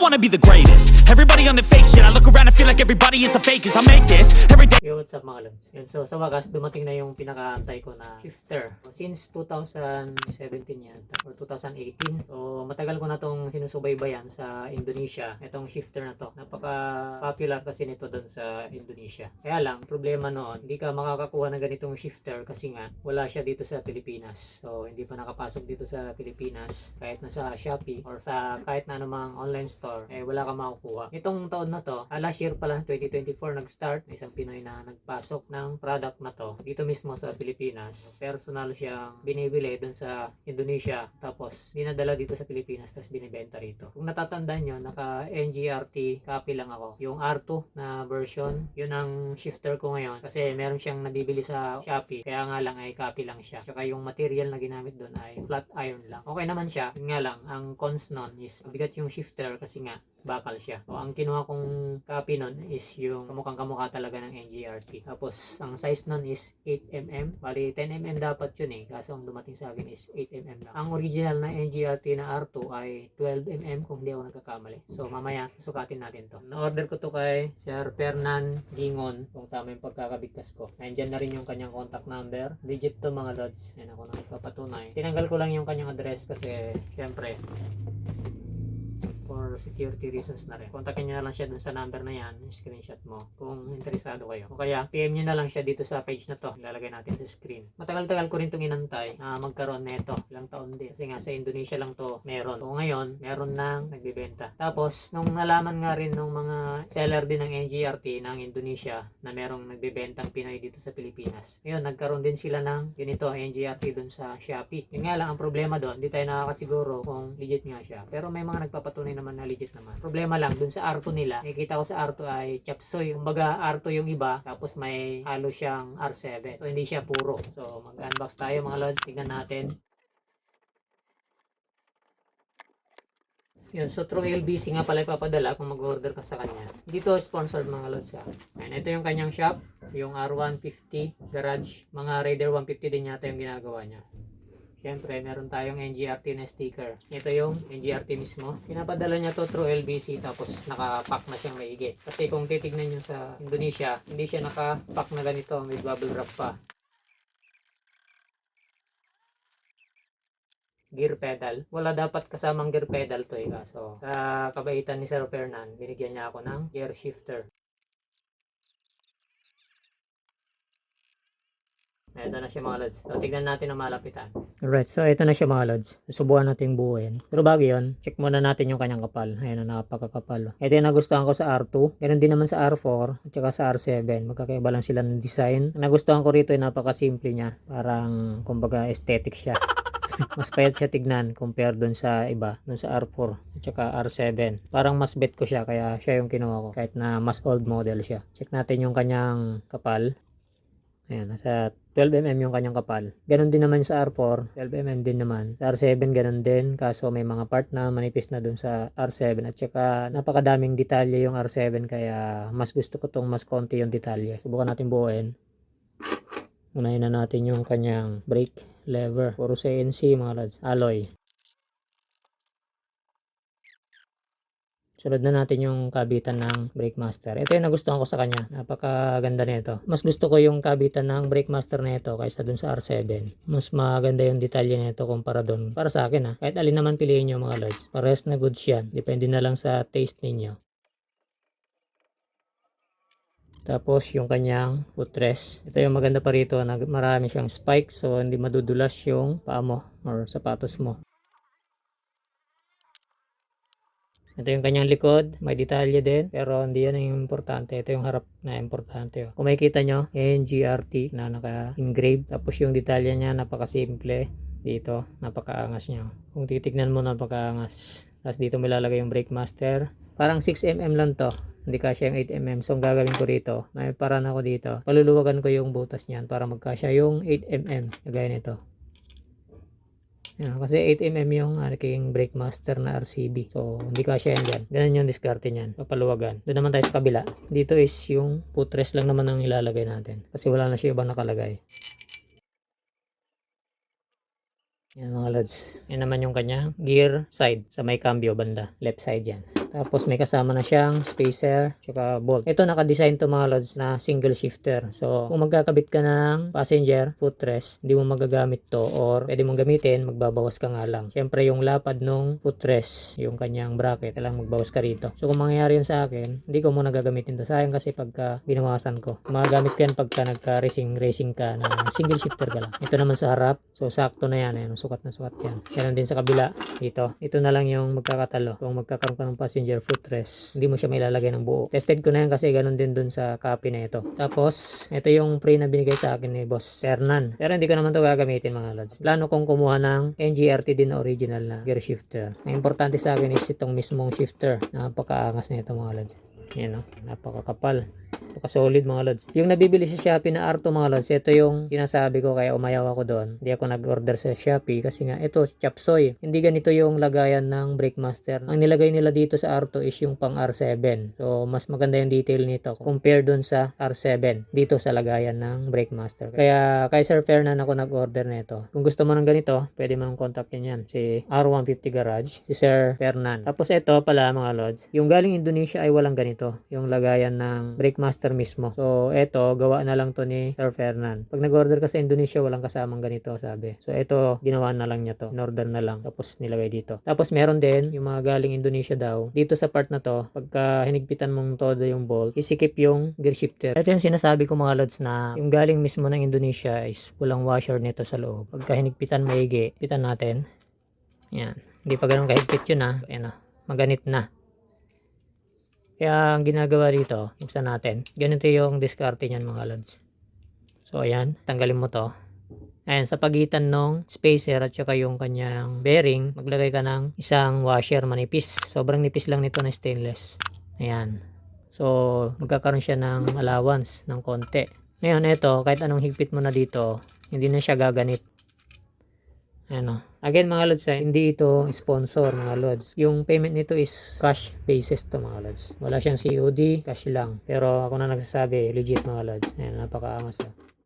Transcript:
wanna be the greatest. Everybody on the fake shit, I look around and feel like everybody is the fakest. I make this every day. Yo, what's up mga lods? Yun, so sa wagas, dumating na yung pinakaantay ko na shifter. Since 2017 yata, or 2018. So matagal ko na tong sinusubaybayan sa Indonesia. Itong shifter na to. Napaka-popular kasi nito doon sa Indonesia. Kaya lang, problema noon, hindi ka makakakuha ng ganitong shifter kasi nga, wala siya dito sa Pilipinas. So hindi pa nakapasok dito sa Pilipinas. Kahit nasa Shopee or sa kahit na anumang online store, wala ka makukuha. Itong taon na to, last year pala, 2024 nag-start, may isang Pinoy na nagpasok ng product na to dito mismo sa Pilipinas. Personal siyang binibili dun sa Indonesia, tapos dinadala dito sa Pilipinas, tapos binibenta rito. Kung natatandaan nyo, naka NGRT copy lang ako. Yung R2 na version, yun ang shifter ko ngayon kasi meron siyang nabibili sa Shopee, kaya nga lang ay copy lang siya. Tsaka yung material na ginamit doon ay flat iron lang. Okay naman siya, yun nga lang, ang cons nun is bigat yung shifter kasi nga bakal siya. So, ang kinuha kong copy nun is yung kamukhang-kamukha talaga ng NGRT. Tapos, ang size nun is 8mm. Bali, 10mm dapat yun eh. Kaso, ang dumating sa akin is 8mm lang. Ang original na NGRT na R2 ay 12mm kung hindi ako nagkakamali. So, mamaya, sukatin natin to. Na-order ko to kay Sir Fernan Gingon, kung tama yung pagkakabigkas ko. Nandiyan na rin yung kanyang contact number. Legit to mga lods. Yan ako nang papatunay. Tinanggal ko lang yung kanyang address kasi, syempre, for security reasons na rin. Kontakin nyo na lang siya dun sa number na yan, screenshot mo kung interesado kayo. O kaya, PM nyo na lang siya dito sa page na to. Ilalagay natin sa screen. Matagal-tagal ko rin itong inantay na magkaroon nito. Ilang taon din. Kasi nga sa Indonesia lang to meron. So ngayon, meron nang nagbibenta. Tapos, nung nalaman nga rin nung mga seller din ng NGRT ng Indonesia na merong nagbibentang Pinoy dito sa Pilipinas. Ngayon, nagkaroon din sila ng ganito, NGRT dun sa Shopee. Yun nga lang, ang problema doon, hindi tayo nakakasiguro kung legit nga siya. Pero may mga nagpapatunay naman na legit naman. Problema lang, dun sa R2 nila, nakikita ko sa R2 ay chapsoy. Kumbaga, R2 yung iba, tapos may halo siyang R7. So, hindi siya puro. So, mag-unbox tayo mga lods. Tignan natin. Yun, so through LBC nga pala ipapadala kung mag-order ka sa kanya. Dito sponsored mga lods ha. Ayan, ito yung kanyang shop, yung R150 garage. Mga Raider 150 din yata yung ginagawa niya. Siyempre, meron tayong NGRT na sticker. Ito yung NGRT mismo. Pinapadala niya to through LBC tapos nakapack na siyang maigi. Kasi kung titignan nyo sa Indonesia, hindi siya nakapack na ganito. May bubble wrap pa. Gear pedal. Wala dapat kasamang gear pedal to eh. So, sa kabaitan ni Sir Fernan, binigyan niya ako ng gear shifter. Ito na siya mga lods. So, tignan natin ang malapitan. Alright, so ito na siya mga lods. Susubukan natin buuin. Pero bago yun, check muna natin yung kanyang kapal. Ayan na, napakakapal. Ito yung nagustuhan ko sa R2. Ganun din naman sa R4 at saka sa R7. Magkakaiba lang sila ng design. Ang nagustuhan ko rito ay napakasimple niya. Parang, kumbaga, aesthetic siya. Mas payat siya tignan compare dun sa iba, dun sa R4 at saka R7. Parang mas bet ko siya kaya siya yung kinuha ko kahit na mas old model siya. Check natin yung kanyang kapal. Ayan, nasa 12mm yung kanyang kapal. Ganon din naman sa R4, 12mm din naman. Sa R7 ganon din, kaso may mga part na manipis na dun sa R7 at saka napakadaming detalye yung R7 kaya mas gusto ko tong mas konti yung detalye. Subukan natin buuin. Unahin na natin yung kanyang brake lever. Puro CNC mga lads. Alloy. Sunod na natin yung kabitan ng brake master. Ito yung nagustuhan ko sa kanya. Napakaganda nito. Mas gusto ko yung kabitan ng brake master nito kaysa dun sa R7. Mas maganda yung detalye nito kumpara dun. Para sa akin ha. Kahit alin naman piliin nyo mga lods. Parehas na goods yan. Depende na lang sa taste ninyo. Tapos yung kanyang footrest. Ito yung maganda pa rito na marami siyang spike so hindi madudulas yung paa mo or sapatos mo. Ito yung kanyang likod, may detalye din, pero hindi yan yung importante. Ito yung harap na importante. Kung makikita nyo, NGRT na naka-engrave. Tapos yung detalye niya, napakasimple. Dito, napakaangas niya. Kung titignan mo, napakaangas. Tapos dito may lalagay yung brake master. Parang 6mm lang to. Hindi kasya yung 8mm. So, ang gagawin ko rito, may paraan ako dito. Paluluwagan ko yung butas niyan para magkasya yung 8mm. Gaya nito. Yan, kasi 8mm yung aking brake master na RCB. So, hindi kasya yan dyan. Ganun yung diskarte niyan. Papaluwagan. Doon naman tayo sa kabila. Dito is yung footrest lang naman ang ilalagay natin. Kasi wala na siya ibang nakalagay. Yan mga lods. Yan naman yung kanya gear side. Sa may cambio banda. Left side yan. Tapos may kasama na siyang spacer, tsaka bolt. Ito naka-design to mga lods na single shifter. So kung magkakabit ka ng passenger footrest, hindi mo magagamit to, or pwede mong gamitin, magbabawas ka nga lang. Syempre yung lapad nung footrest, yung kanyang bracket, kailangan magbawas ka rito. So kung mangyayari yun sa akin, hindi ko muna gagamitin to. Sayang kasi pagka binawasan ko. Magagamit ko yan pagka nagka-racing ka na single shifter ka lang. Ito naman sa harap. So sakto na yan. Ayan, sukat na sukat yan. Ganun din sa kabila. Dito. Ito na lang yung magkakatalo. Kung magkakaroon ka ng passenger footrest, hindi mo siya mailalagay ng buo. Tested ko na yan kasi ganun din dun sa copy na ito. Tapos, ito yung free na binigay sa akin ni Boss Fernan. Pero hindi ko naman to gagamitin mga lods. Plano kong kumuha ng NGRT din na original na gear shifter. Ang importante sa akin is itong mismong shifter. Napakaangas na ito mga lods. Yan o, napakakapal. Napaka-solid mga lods. Yung nabibili sa Shopee na Arto mga lods, ito yung sinasabi ko kaya umayaw ako doon. Hindi ako nag-order sa Shopee kasi nga ito chapsoy. Hindi ganito yung lagayan ng Breakmaster. Ang nilagay nila dito sa Arto is yung pang R7. So mas maganda yung detail nito compare doon sa R7 dito sa lagayan ng Breakmaster. Kaya kay Sir Fernan ako nag-order nito. Kung gusto mo ng ganito, pwede mo nang kontakin yan. Si R150 Garage, si Sir Fernan. Tapos ito pala mga lods, yung galing Indonesia ay walang ganito. Yung lagayan ng Breakmaster mismo. So, eto, gawa na lang to ni Sir Fernan. Pag nag-order ka sa Indonesia, walang kasamang ganito, sabi. So, eto, ginawa na lang niya to. In-order na lang. Tapos, nilagay dito. Tapos, meron din, yung mga galing Indonesia daw. Dito sa part na to, pagka hinigpitan mong todo yung bolt, isikip yung gear shifter. Ito yung sinasabi ko mga lods na yung galing mismo ng Indonesia is walang washer nito sa loob. Pagka hinigpitan maigi, pitan natin. Yan. Hindi pa ganun kahigpit yun ha. Ayan o. Maganit na. Kaya ang ginagawa dito, buksan natin. Ganito yung diskarte niyan mga lods. So ayan, tanggalin mo to. Ayan, sa pagitan ng spacer at saka yung kanyang bearing, maglagay ka ng isang washer manipis. Sobrang nipis lang nito na stainless. Ayan. So magkakaroon siya ng allowance ng konti. Ngayon ito, kahit anong higpit mo na dito, hindi na siya gaganit. Ano. Again mga lods, hindi ito sponsor mga lods. Yung payment nito is cash basis to mga lods. Wala siyang COD, cash lang. Pero ako na nagsasabi, legit mga lods. Ayan, napakaangas.